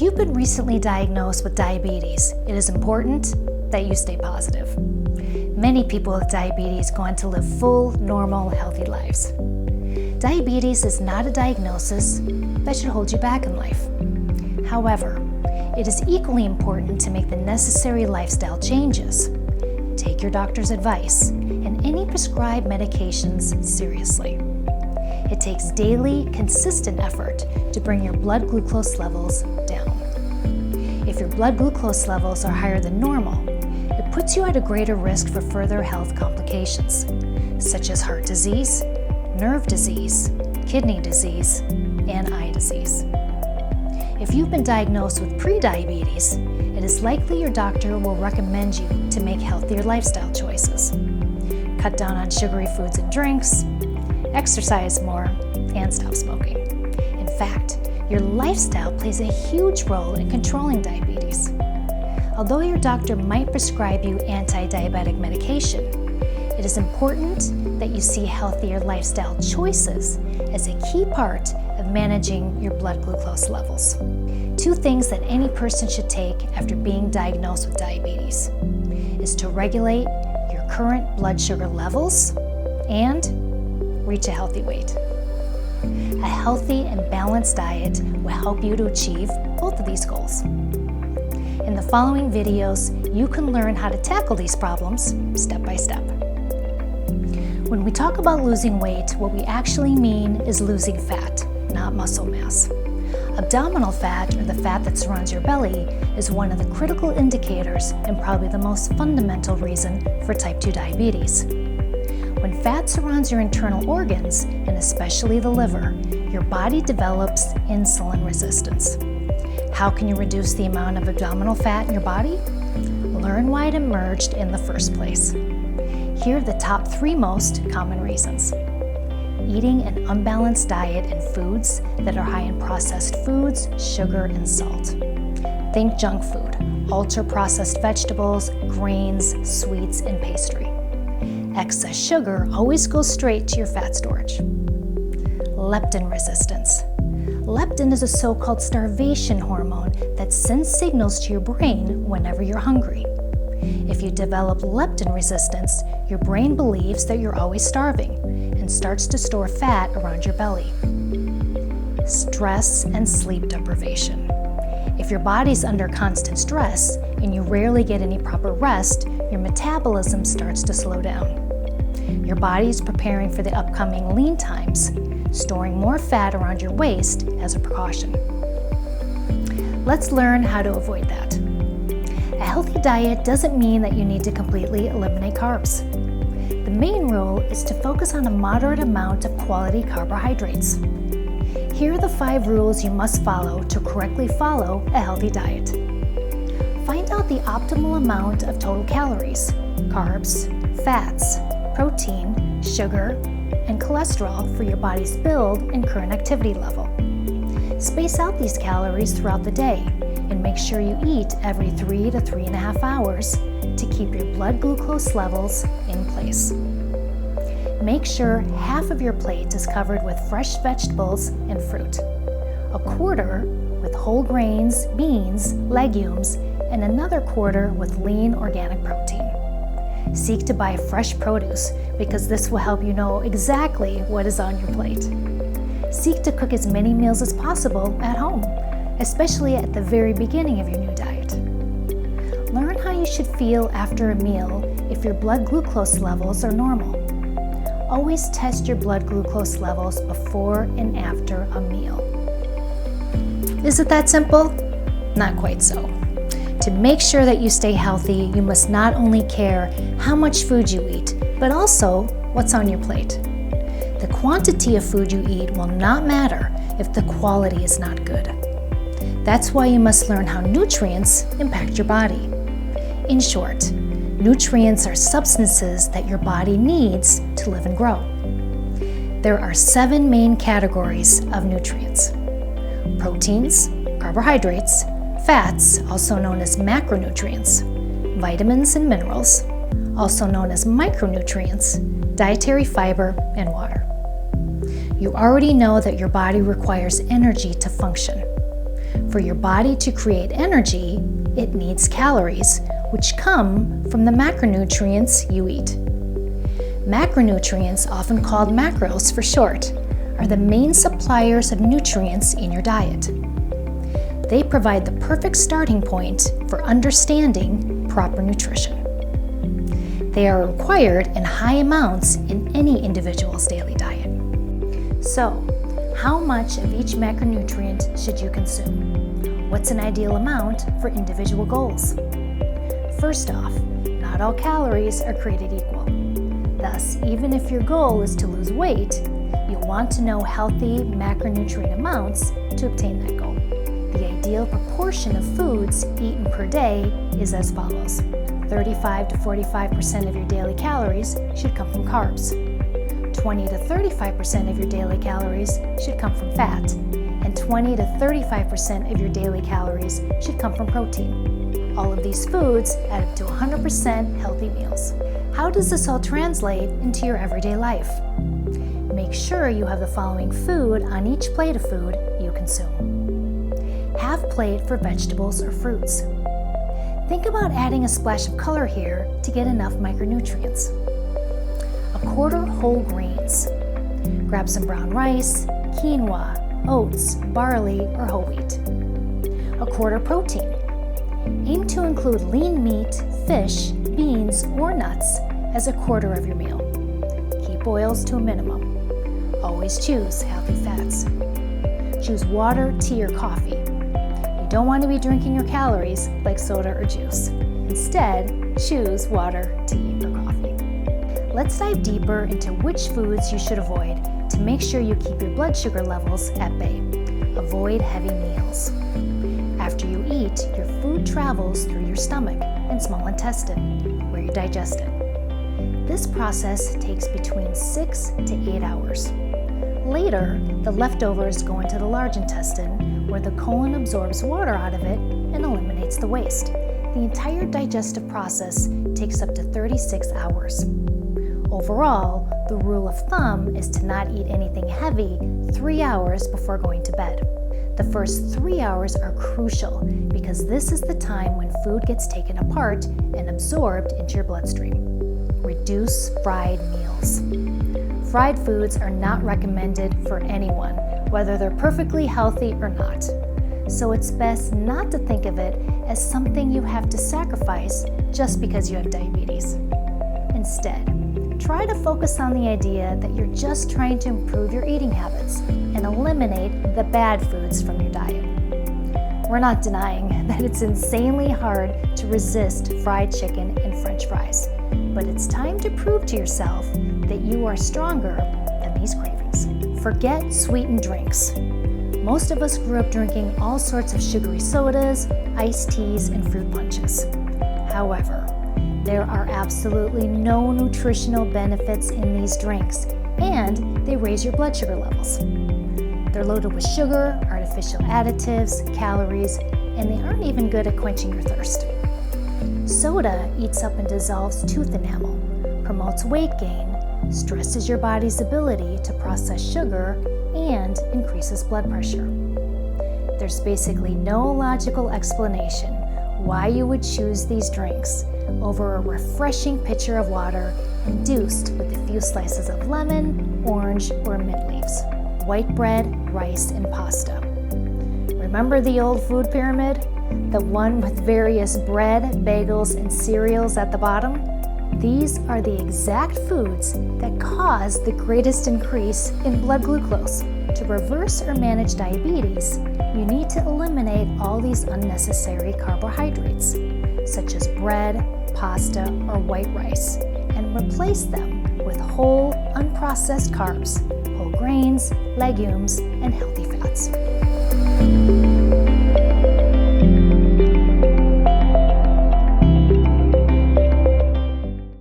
If you've been recently diagnosed with diabetes, it is important that you stay positive. Many people with diabetes go on to live full, normal, healthy lives. Diabetes is not a diagnosis that should hold you back in life. However, it is equally important to make the necessary lifestyle changes. Take your doctor's advice and any prescribed medications seriously. It takes daily, consistent effort to bring your blood glucose levels down. If your blood glucose levels are higher than normal, it puts you at a greater risk for further health complications, such as heart disease, nerve disease, kidney disease, and eye disease. If you've been diagnosed with prediabetes, it is likely your doctor will recommend you to make healthier lifestyle choices. Cut down on sugary foods and drinks, exercise more, and stop smoking. In fact, your lifestyle plays a huge role in controlling diabetes. Although your doctor might prescribe you anti-diabetic medication, it is important that you see healthier lifestyle choices as a key part of managing your blood glucose levels. 2 things that any person should take after being diagnosed with diabetes is to regulate your current blood sugar levels and reach a healthy weight. A healthy and balanced diet will help you to achieve both of these goals. In the following videos, you can learn how to tackle these problems step by step. When we talk about losing weight, what we actually mean is losing fat, not muscle mass. Abdominal fat, or the fat that surrounds your belly, is one of the critical indicators and probably the most fundamental reason for type 2 diabetes. When fat surrounds your internal organs, and especially the liver, your body develops insulin resistance. How can you reduce the amount of abdominal fat in your body? Learn why it emerged in the first place. Here are the top 3 most common reasons. Eating an unbalanced diet and foods that are high in processed foods, sugar, and salt. Think junk food, ultra-processed vegetables, grains, sweets, and pastry. Excess sugar always goes straight to your fat storage. Leptin resistance. Leptin is a so-called starvation hormone that sends signals to your brain whenever you're hungry. If you develop leptin resistance, your brain believes that you're always starving and starts to store fat around your belly. Stress and sleep deprivation. If your body's under constant stress and you rarely get any proper rest, your metabolism starts to slow down. Your body's preparing for the upcoming lean times, storing more fat around your waist as a precaution. Let's learn how to avoid that. A healthy diet doesn't mean that you need to completely eliminate carbs. The main rule is to focus on a moderate amount of quality carbohydrates. Here are the 5 rules you must follow to correctly follow a healthy diet. Find out the optimal amount of total calories, carbs, fats, protein, sugar, and cholesterol for your body's build and current activity level. Space out these calories throughout the day and make sure you eat every 3 to 3.5 hours to keep your blood glucose levels in place. Make sure half of your plate is covered with fresh vegetables and fruit, a quarter with whole grains, beans, legumes, and another quarter with lean organic protein. Seek to buy fresh produce because this will help you know exactly what is on your plate. Seek to cook as many meals as possible at home, especially at the very beginning of your new diet. Learn how you should feel after a meal if your blood glucose levels are normal. Always test your blood glucose levels before and after a meal. Is it that simple? Not quite so. To make sure that you stay healthy, you must not only care how much food you eat, but also what's on your plate. The quantity of food you eat will not matter if the quality is not good. That's why you must learn how nutrients impact your body. In short, nutrients are substances that your body needs to live and grow. There are 7 main categories of nutrients: proteins, carbohydrates, fats, also known as macronutrients, vitamins and minerals, also known as micronutrients, dietary fiber, and water. You already know that your body requires energy to function. For your body to create energy, it needs calories, which come from the macronutrients you eat. Macronutrients, often called macros for short, are the main suppliers of nutrients in your diet. They provide the perfect starting point for understanding proper nutrition. They are required in high amounts in any individual's daily diet. So, how much of each macronutrient should you consume? What's an ideal amount for individual goals? First off, not all calories are created equal. Thus, even if your goal is to lose weight, you'll want to know healthy macronutrient amounts to obtain that goal. The ideal proportion of foods eaten per day is as follows. 35 to 45% of your daily calories should come from carbs. 20 to 35% of your daily calories should come from fat. And 20 to 35% of your daily calories should come from protein. All of these foods add up to 100% healthy meals. How does this all translate into your everyday life? Make sure you have the following food on each plate of food you consume. Have plate for vegetables or fruits. Think about adding a splash of color here to get enough micronutrients. A quarter whole grains. Grab some brown rice, quinoa, oats, barley, or whole wheat. A quarter protein. Aim to include lean meat, fish, beans, or nuts as a quarter of your meal. Keep oils to a minimum. Always choose healthy fats. Choose water, tea, or coffee. You don't want to be drinking your calories like soda or juice. Instead, choose water, tea, or coffee. Let's dive deeper into which foods you should avoid to make sure you keep your blood sugar levels at bay. Avoid heavy meals. After you eat, your food travels through your stomach and small intestine, where you digest it. This process takes between 6 to 8 hours. Later, the leftovers go into the large intestine, where the colon absorbs water out of it and eliminates the waste. The entire digestive process takes up to 36 hours. Overall, the rule of thumb is to not eat anything heavy 3 hours before going to bed. The first 3 hours are crucial because this is the time when food gets taken apart and absorbed into your bloodstream. Reduce fried meals. Fried foods are not recommended for anyone, whether they're perfectly healthy or not. So it's best not to think of it as something you have to sacrifice just because you have diabetes. Instead, try to focus on the idea that you're just trying to improve your eating habits and eliminate the bad foods from your diet. We're not denying that it's insanely hard to resist fried chicken and French fries, but it's time to prove to yourself that you are stronger than these cravings. Forget sweetened drinks. Most of us grew up drinking all sorts of sugary sodas, iced teas, and fruit punches. However, there are absolutely no nutritional benefits in these drinks, and they raise your blood sugar levels. They're loaded with sugar, artificial additives, calories, and they aren't even good at quenching your thirst. Soda eats up and dissolves tooth enamel, promotes weight gain, stresses your body's ability to process sugar, and increases blood pressure. There's basically no logical explanation why you would choose these drinks over a refreshing pitcher of water induced with a few slices of lemon, orange, or mint leaves, white bread, rice, and pasta. Remember the old food pyramid? The one with various bread, bagels, and cereals at the bottom? These are the exact foods that cause the greatest increase in blood glucose. To reverse or manage diabetes, you need to eliminate all these unnecessary carbohydrates, such as bread, pasta, or white rice, and replace them with whole, unprocessed carbs, whole grains, legumes, and healthy fats.